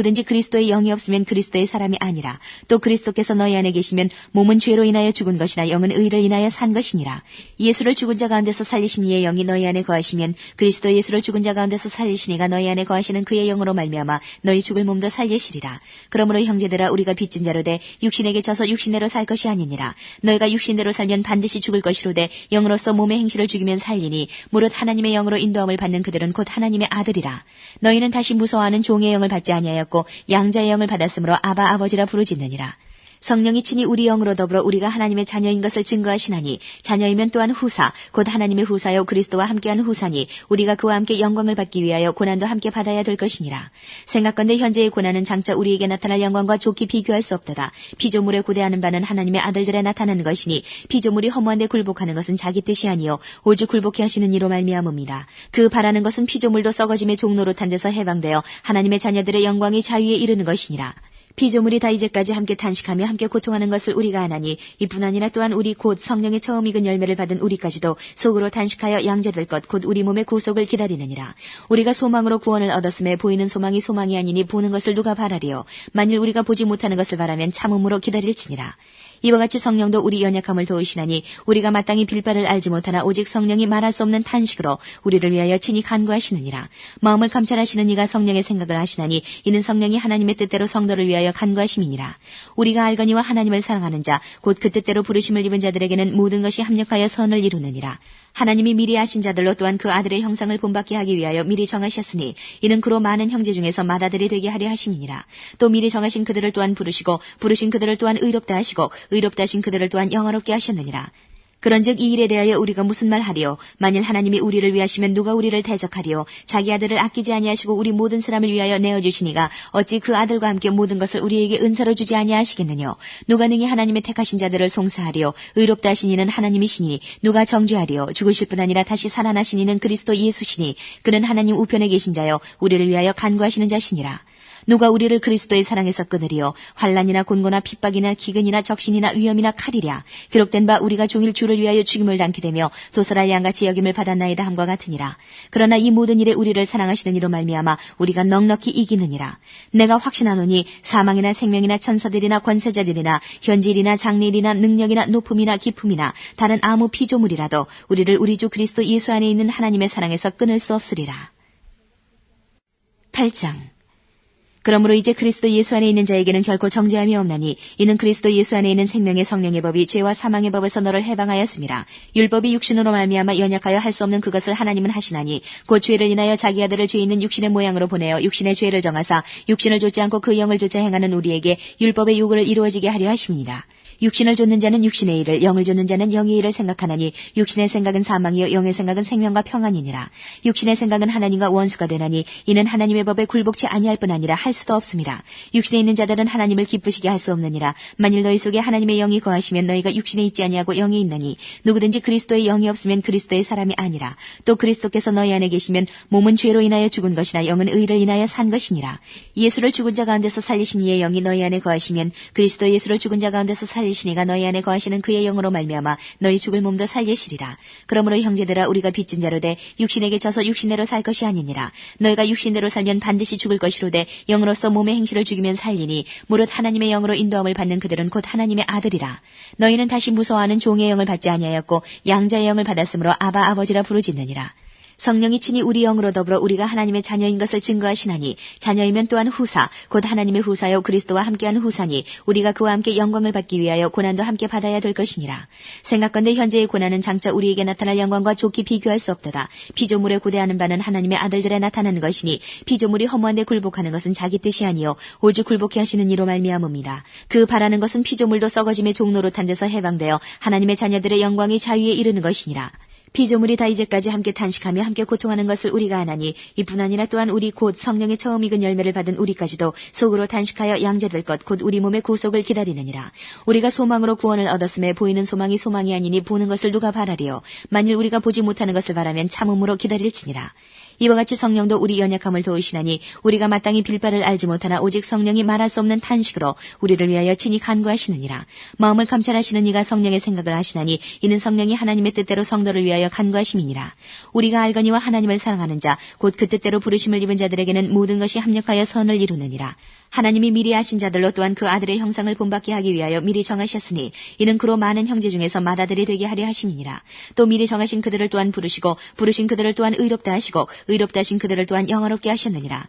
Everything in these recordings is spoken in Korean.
누구든지 그리스도의 영이 없으면 그리스도의 사람이 아니라. 또 그리스도께서 너희 안에 계시면 몸은 죄로 인하여 죽은 것이나 영은 의를 인하여 산 것이니라. 예수를 죽은 자 가운데서 살리신 이의 영이 너희 안에 거하시면 그리스도 예수를 죽은 자 가운데서 살리신 이가 너희 안에 거하시는 그의 영으로 말미암아 너희 죽을 몸도 살리시리라. 그러므로 형제들아 우리가 빚진 자로 돼 육신에게 져서 육신대로 살 것이 아니니라. 너희가 육신대로 살면 반드시 죽을 것이로되 영으로서 몸의 행실을 죽이면 살리니 무릇 하나님의 영으로 인도함을 받는 그들은 곧 하나님의 아들이라. 너희는 다시 무서워하는 종의 영을 받지 아니하였고 양자의 영을 받았으므로 아바 아버지라 부르짖느니라. 성령이 친히 우리 영으로 더불어 우리가 하나님의 자녀인 것을 증거하시나니 자녀이면 또한 후사 곧 하나님의 후사요 그리스도와 함께한 후사니 우리가 그와 함께 영광을 받기 위하여 고난도 함께 받아야 될 것이니라. 생각건대 현재의 고난은 장차 우리에게 나타날 영광과 좋게 비교할 수 없도다. 피조물에 고대하는 바는 하나님의 아들들에 나타나는 것이니 피조물이 허무한 데 굴복하는 것은 자기 뜻이 아니요 오직 굴복해 하시는 이로 말미암음이라. 그 바라는 것은 피조물도 썩어짐의 종노릇한 데서 해방되어 하나님의 자녀들의 영광이 자유에 이르는 것이니라. 피조물이 다 이제까지 함께 탄식하며 함께 고통하는 것을 우리가 아나니 이뿐 아니라 또한 우리 곧 성령의 처음 익은 열매를 받은 우리까지도 속으로 탄식하여 양자될 것 곧 우리 몸의 구속을 기다리느니라. 우리가 소망으로 구원을 얻었음에 보이는 소망이 소망이 아니니 보는 것을 누가 바라리요. 만일 우리가 보지 못하는 것을 바라면 참음으로 기다릴지니라. 이와 같이 성령도 우리 연약함을 도우시나니 우리가 마땅히 빌바를 알지 못하나 오직 성령이 말할 수 없는 탄식으로 우리를 위하여 친히 간구하시느니라. 마음을 감찰하시는 이가 성령의 생각을 하시나니 이는 성령이 하나님의 뜻대로 성도를 위하여 간구하심이니라. 우리가 알거니와 하나님을 사랑하는 자 곧 그 뜻대로 부르심을 입은 자들에게는 모든 것이 합력하여 선을 이루느니라. 하나님이 미리 아신 자들로 또한 그 아들의 형상을 본받게 하기 위하여 미리 정하셨으니 이는 그로 많은 형제 중에서 맏아들이 되게 하려 하심이니라. 또 미리 정하신 그들을 또한 부르시고 부르신 그들을 또한 의롭다 하시고 의롭다 하신 그들을 또한 영화롭게 하셨느니라. 그런즉 이 일에 대하여 우리가 무슨 말하리요. 만일 하나님이 우리를 위하시면 누가 우리를 대적하리요. 자기 아들을 아끼지 아니하시고 우리 모든 사람을 위하여 내어주시니가 어찌 그 아들과 함께 모든 것을 우리에게 은사로 주지 아니하시겠느냐. 누가 능히 하나님의 택하신 자들을 송사하리요. 의롭다 하신 이는 하나님이시니 누가 정죄하리요. 죽으실 뿐 아니라 다시 살아나신 이는 그리스도 예수시니 그는 하나님 우편에 계신 자요 우리를 위하여 간구하시는 자시니라. 누가 우리를 그리스도의 사랑에서 끊으리요. 환난이나 곤고나 핍박이나 기근이나 적신이나 위험이나 칼이랴. 기록된 바 우리가 종일 주를 위하여 죽임을 당케 되며 도살할 양같이 여김을 받았나이다 함과 같으니라. 그러나 이 모든 일에 우리를 사랑하시는 이로 말미암아 우리가 넉넉히 이기느니라. 내가 확신하노니 사망이나 생명이나 천사들이나 권세자들이나 현질이나 장래일이나 능력이나 높음이나 깊음이나 다른 아무 피조물이라도 우리를 우리 주 그리스도 예수 안에 있는 하나님의 사랑에서 끊을 수 없으리라. 8장. 그러므로 이제 그리스도 예수 안에 있는 자에게는 결코 정죄함이 없나니 이는 그리스도 예수 안에 있는 생명의 성령의 법이 죄와 사망의 법에서 너를 해방하였음이라. 율법이 육신으로 말미암아 연약하여 할 수 없는 그것을 하나님은 하시나니 곧 죄를 인하여 자기 아들을 죄 있는 육신의 모양으로 보내어 육신의 죄를 정하사 육신을 좇지 않고 그 영을 좇아 행하는 우리에게 율법의 요구를 이루어지게 하려 하심이니라. 육신을 좇는 자는 육신의 일을 영을 좇는 자는 영의 일을 생각하나니 육신의 생각은 사망이요 영의 생각은 생명과 평안이니라. 육신의 생각은 하나님과 원수가 되나니 이는 하나님의 법에 굴복치 아니할 뿐 아니라 할 수도 없음이라. 육신에 있는 자들은 하나님을 기쁘시게 할 수 없느니라. 만일 너희 속에 하나님의 영이 거하시면 너희가 육신에 있지 아니하고 영에 있나니 누구든지 그리스도의 영이 없으면 그리스도의 사람이 아니라. 또 그리스도께서 너희 안에 계시면 몸은 죄로 인하여 죽은 것이나 영은 의를 인하여 산 것이니라. 예수를 죽은 자 가운데서 살리신 이의 영이 너희 안에 거하시면 그리스도 예수를 죽은 자 가운데서 살리시니가 너희 안에 거하시는 그의 영으로 말미암아 너희 죽을 몸도 살리시리라. 그러므로 형제들아 우리가 빚진 자로 돼 육신에게 져서 육신대로 살 것이 아니니라. 너희가 육신대로 살면 반드시 죽을 것이로되 영으로서 몸의 행실을 죽이면 살리니 무릇 하나님의 영으로 인도함을 받는 그들은 곧 하나님의 아들이라. 너희는 다시 무서워하는 종의 영을 받지 아니하였고 양자의 영을 받았으므로 아바 아버지라 부르짖느니라. 성령이 친히 우리 영으로 더불어 우리가 하나님의 자녀인 것을 증거하시나니 자녀이면 또한 후사 곧 하나님의 후사요 그리스도와 함께한 후사니 우리가 그와 함께 영광을 받기 위하여 고난도 함께 받아야 될 것이니라. 생각건대 현재의 고난은 장차 우리에게 나타날 영광과 좋게 비교할 수 없도다. 피조물에 고대하는 바는 하나님의 아들들에 나타나는 것이니 피조물이 허무한 데 굴복하는 것은 자기 뜻이 아니요 오직 굴복해 하시는 이로 말미암음이라. 그 바라는 것은 피조물도 썩어짐의 종노릇한 데서 해방되어 하나님의 자녀들의 영광이 자유에 이르는 것이니라. 피조물이 다 이제까지 함께 탄식하며 함께 고통하는 것을 우리가 아나니 이뿐 아니라 또한 우리 곧 성령의 처음 익은 열매를 받은 우리까지도 속으로 탄식하여 양자될 것 곧 우리 몸의 구속을 기다리느니라. 우리가 소망으로 구원을 얻었음에 보이는 소망이 소망이 아니니 보는 것을 누가 바라리요. 만일 우리가 보지 못하는 것을 바라면 참음으로 기다릴지니라. 이와 같이 성령도 우리 연약함을 도우시나니 우리가 마땅히 빌바를 알지 못하나 오직 성령이 말할 수 없는 탄식으로 우리를 위하여 친히 간구하시느니라. 마음을 감찰하시는 이가 성령의 생각을 하시나니 이는 성령이 하나님의 뜻대로 성도를 위하여 간구하심이니라. 우리가 알거니와 하나님을 사랑하는 자 곧 그 뜻대로 부르심을 입은 자들에게는 모든 것이 합력하여 선을 이루느니라. 하나님이 미리 아신 자들로 또한 그 아들의 형상을 본받게 하기 위하여 미리 정하셨으니 이는 그로 많은 형제 중에서 맏아들이 되게 하려 하심이니라. 또 미리 정하신 그들을 또한 부르시고 부르신 그들을 또한 의롭다 하시고 의롭다 하신 그들을 또한 영화롭게 하셨느니라.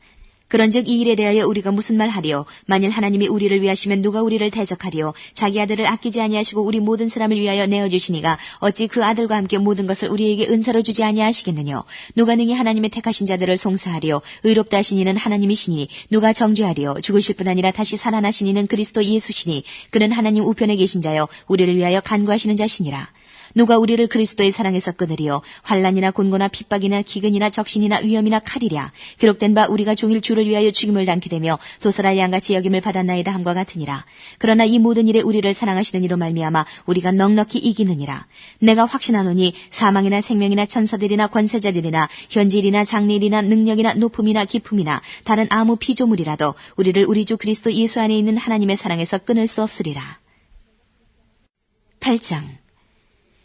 그런즉 이 일에 대하여 우리가 무슨 말 하리요? 만일 하나님이 우리를 위하시면 누가 우리를 대적하리요? 자기 아들을 아끼지 아니하시고 우리 모든 사람을 위하여 내어주시니가 어찌 그 아들과 함께 모든 것을 우리에게 은사로 주지 아니하시겠느뇨? 누가 능히 하나님의 택하신 자들을 송사하리요? 의롭다 하신 이는 하나님이시니 누가 정죄하리요? 죽으실 뿐 아니라 다시 살아나신 이는 그리스도 예수시니 그는 하나님 우편에 계신 자요 우리를 위하여 간구하시는 자시니라. 누가 우리를 그리스도의 사랑에서 끊으리요? 환난이나 곤고나 핍박이나 기근이나 적신이나 위험이나 칼이랴. 기록된 바 우리가 종일 주를 위하여 죽임을 당케 되며 도살할 양같이 여김을 받았나이다 함과 같으니라. 그러나 이 모든 일에 우리를 사랑하시는 이로 말미암아 우리가 넉넉히 이기느니라. 내가 확신하노니 사망이나 생명이나 천사들이나 권세자들이나 현질이나 장래일이나 능력이나 높음이나 기품이나 다른 아무 피조물이라도 우리를 우리 주 그리스도 예수 안에 있는 하나님의 사랑에서 끊을 수 없으리라. 8장.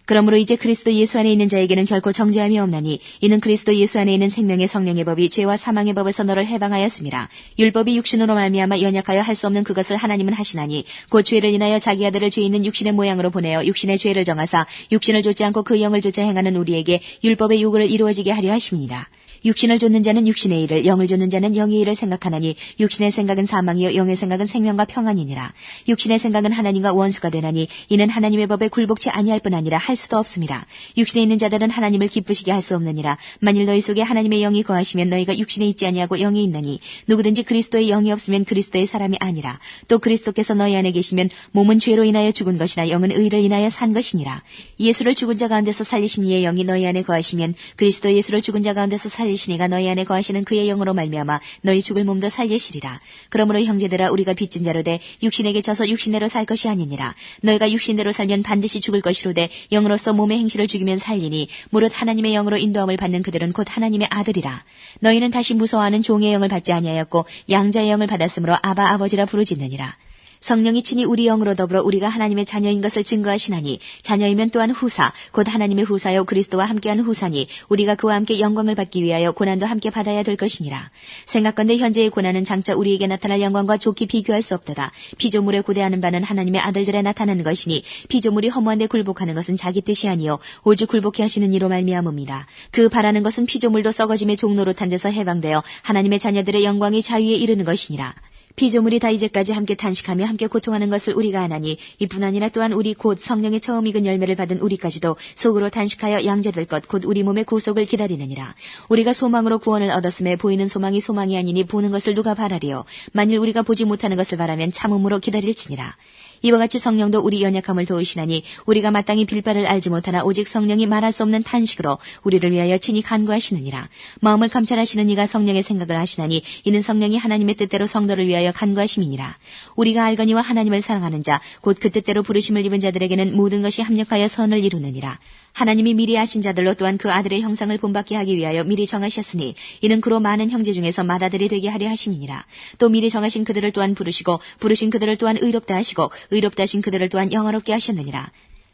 그러므로 이제 그리스도 예수 안에 있는 자에게는 결코 정죄함이 없나니 이는 그리스도 예수 안에 있는 생명의 성령의 법이 죄와 사망의 법에서 너를 해방하였음이라. 율법이 육신으로 말미암아 연약하여 할 수 없는 그것을 하나님은 하시나니 곧 죄를 인하여 자기 아들을 죄 있는 육신의 모양으로 보내어 육신의 죄를 정하사 육신을 좇지 않고 그 영을 좇아 행하는 우리에게 율법의 요구를 이루어지게 하려 하심이니라. 육신을 좇는 자는 육신의 일을, 영을 좇는 자는 영의 일을 생각하나니 육신의 생각은 사망이요 영의 생각은 생명과 평안이니라. 육신의 생각은 하나님과 원수가 되나니 이는 하나님의 법에 굴복치 아니할 뿐 아니라 할 수도 없음이라. 육신에 있는 자들은 하나님을 기쁘시게 할 수 없느니라. 만일 너희 속에 하나님의 영이 거하시면 너희가 육신에 있지 아니하고 영에 있느니 누구든지 그리스도의 영이 없으면 그리스도의 사람이 아니라. 또 그리스도께서 너희 안에 계시면 몸은 죄로 인하여 죽은 것이나 영은 의를 인하여 산 것이니라. 예수를 죽은 자 가운데서 살리신 이의 영이 너희 안에 거하시면 그리스도 예수를 죽은 자 가운데서 살리시니가 너희 안에 거하시는 그의 영으로 말미암아 너희 죽을 몸도 살리시리라. 그러므로 형제들아 우리가 빚진 자로 돼 육신에게 져서 육신대로 살 것이 아니니라. 너희가 육신대로 살면 반드시 죽을 것이로되 영으로서 몸의 행실을 죽이면 살리니 무릇 하나님의 영으로 인도함을 받는 그들은 곧 하나님의 아들이라. 너희는 다시 무서워하는 종의 영을 받지 아니하였고 양자의 영을 받았으므로 아바 아버지라 부르짖느니라. 성령이 친히 우리 영으로 더불어 우리가 하나님의 자녀인 것을 증거하시나니 자녀이면 또한 후사 곧 하나님의 후사요 그리스도와 함께한 후사니 우리가 그와 함께 영광을 받기 위하여 고난도 함께 받아야 될 것이니라. 생각건대 현재의 고난은 장차 우리에게 나타날 영광과 좋게 비교할 수 없도다. 피조물에 고대하는 바는 하나님의 아들들에 나타나는 것이니 피조물이 허무한 데 굴복하는 것은 자기 뜻이 아니요 오직 굴복해 하시는 이로 말미암음이라. 그 바라는 것은 피조물도 썩어짐의 종노릇한 데서 해방되어 하나님의 자녀들의 영광이 자유에 이르는 것이니라. 피조물이 다 이제까지 함께 탄식하며 함께 고통하는 것을 우리가 아나니 이뿐 아니라 또한 우리 곧 성령의 처음 익은 열매를 받은 우리까지도 속으로 탄식하여 양자될 것 곧 우리 몸의 구속을 기다리느니라. 우리가 소망으로 구원을 얻었음에 보이는 소망이 소망이 아니니 보는 것을 누가 바라리요. 만일 우리가 보지 못하는 것을 바라면 참음으로 기다릴지니라. 이와 같이 성령도 우리 연약함을 도우시나니 우리가 마땅히 빌바를 알지 못하나 오직 성령이 말할 수 없는 탄식으로 우리를 위하여 친히 간구하시느니라. 마음을 감찰하시는 이가 성령의 생각을 하시나니 이는 성령이 하나님의 뜻대로 성도를 위하여 간구하심이니라. 우리가 알거니와 하나님을 사랑하는 자 곧 그 뜻대로 부르심을 입은 자들에게는 모든 것이 합력하여 선을 이루느니라. 하나님이 미리 아신 자들로 또한 그 아들의 형상을 본받게 하기 위하여 미리 정하셨으니 이는 그로 많은 형제 중에서 맏아들이 되게 하려 하심이니라. 또 미리 정하신 그들을 또한 부르시고 부르신 그들을 또한 의롭다 하시고 의롭다 하신 그들을 또한 영화롭게 하셨느니라.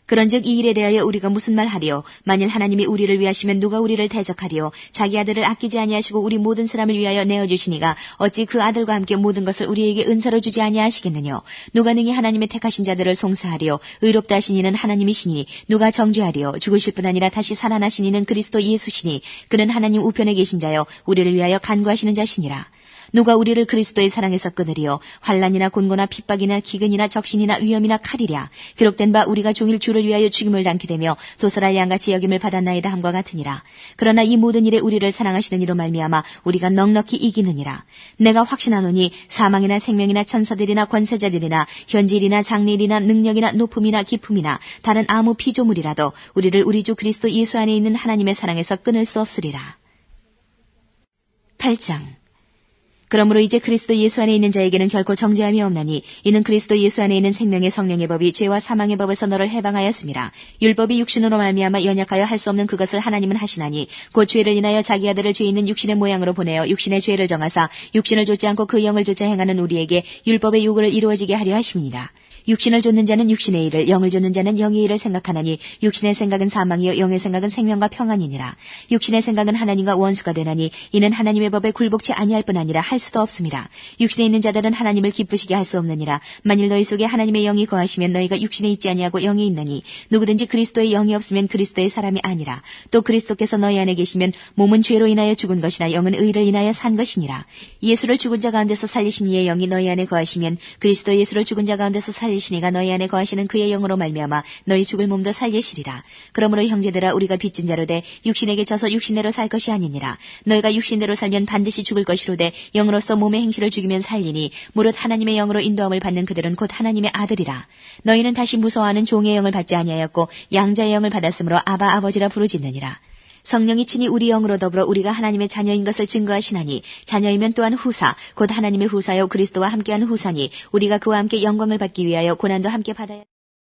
그런즉 이 일에 대하여 우리가 무슨 말 하리요? 만일 하나님이 우리를 위하시면 누가 우리를 대적하리요? 자기 아들을 아끼지 아니하시고 우리 모든 사람을 위하여 내어주시니가 어찌 그 아들과 함께 모든 것을 우리에게 은사로 주지 아니하시겠느뇨? 누가 능히 하나님의 택하신 자들을 송사하리요? 의롭다 하신 이는 하나님이시니 누가 정죄하리요? 죽으실 뿐 아니라 다시 살아나신 이는 그리스도 예수시니 그는 하나님 우편에 계신 자요 우리를 위하여 간구하시는 자시니라. 누가 우리를 그리스도의 사랑에서 끊으리요? 환난이나 곤고나 핍박이나 기근이나 적신이나 위험이나 칼이랴. 기록된 바 우리가 종일 주를 위하여 죽임을 당케 되며 도살할 양같이 여김을 받았나이다 함과 같으니라. 그러나 이 모든 일에 우리를 사랑하시는 이로 말미암아 우리가 넉넉히 이기느니라. 내가 확신하노니 사망이나 생명이나 천사들이나 권세자들이나 현질이나 장래일이나 능력이나 높음이나 기품이나 다른 아무 피조물이라도 우리를 우리 주 그리스도 예수 안에 있는 하나님의 사랑에서 끊을 수 없으리라. 8장. 그러므로 이제 그리스도 예수 안에 있는 자에게는 결코 정죄함이 없나니 이는 그리스도 예수 안에 있는 생명의 성령의 법이 죄와 사망의 법에서 너를 해방하였음이라. 율법이 육신으로 말미암아 연약하여 할 수 없는 그것을 하나님은 하시나니 곧 죄를 인하여 자기 아들을 죄 있는 육신의 모양으로 보내어 육신의 죄를 정하사 육신을 좇지 않고 그 영을 좇아 행하는 우리에게 율법의 요구를 이루어지게 하려 하심이니라. 육신을 좇는 자는 육신의 일을, 영을 좇는 자는 영의 일을 생각하나니 육신의 생각은 사망이요 영의 생각은 생명과 평안이니라. 육신의 생각은 하나님과 원수가 되나니 이는 하나님의 법에 굴복치 아니할 뿐 아니라 할 수도 없음이라. 육신에 있는 자들은 하나님을 기쁘시게 할 수 없느니라. 만일 너희 속에 하나님의 영이 거하시면 너희가 육신에 있지 아니하고 영에 있나니 누구든지 그리스도의 영이 없으면 그리스도의 사람이 아니라. 또 그리스도께서 너희 안에 계시면 몸은 죄로 인하여 죽은 것이나 영은 의를 인하여 산 것이니라. 예수를 죽은 자 가운데서 살리신 이의 영이 너희 안에 거하시면 그리스도 예수를 죽은 자 가운데서 살리시니가 너희 안에 거하시는 그의 영으로 말미암아 너희 죽을 몸도 살리시리라. 그러므로 형제들아 우리가 빚진 자로 돼 육신에게 져서 육신대로 살 것이 아니니라. 너희가 육신대로 살면 반드시 죽을 것이로되 영으로서 몸의 행실을 죽이면 살리니 무릇 하나님의 영으로 인도함을 받는 그들은 곧 하나님의 아들이라. 너희는 다시 무서워하는 종의 영을 받지 아니하였고 양자의 영을 받았으므로 아바 아버지라 부르짖느니라. 성령이 친히 우리 영으로 더불어 우리가 하나님의 자녀인 것을 증거하시나니 자녀이면 또한 후사 곧 하나님의 후사요 그리스도와 함께한 후사니 우리가 그와 함께 영광을 받기 위하여 고난도 함께 받아야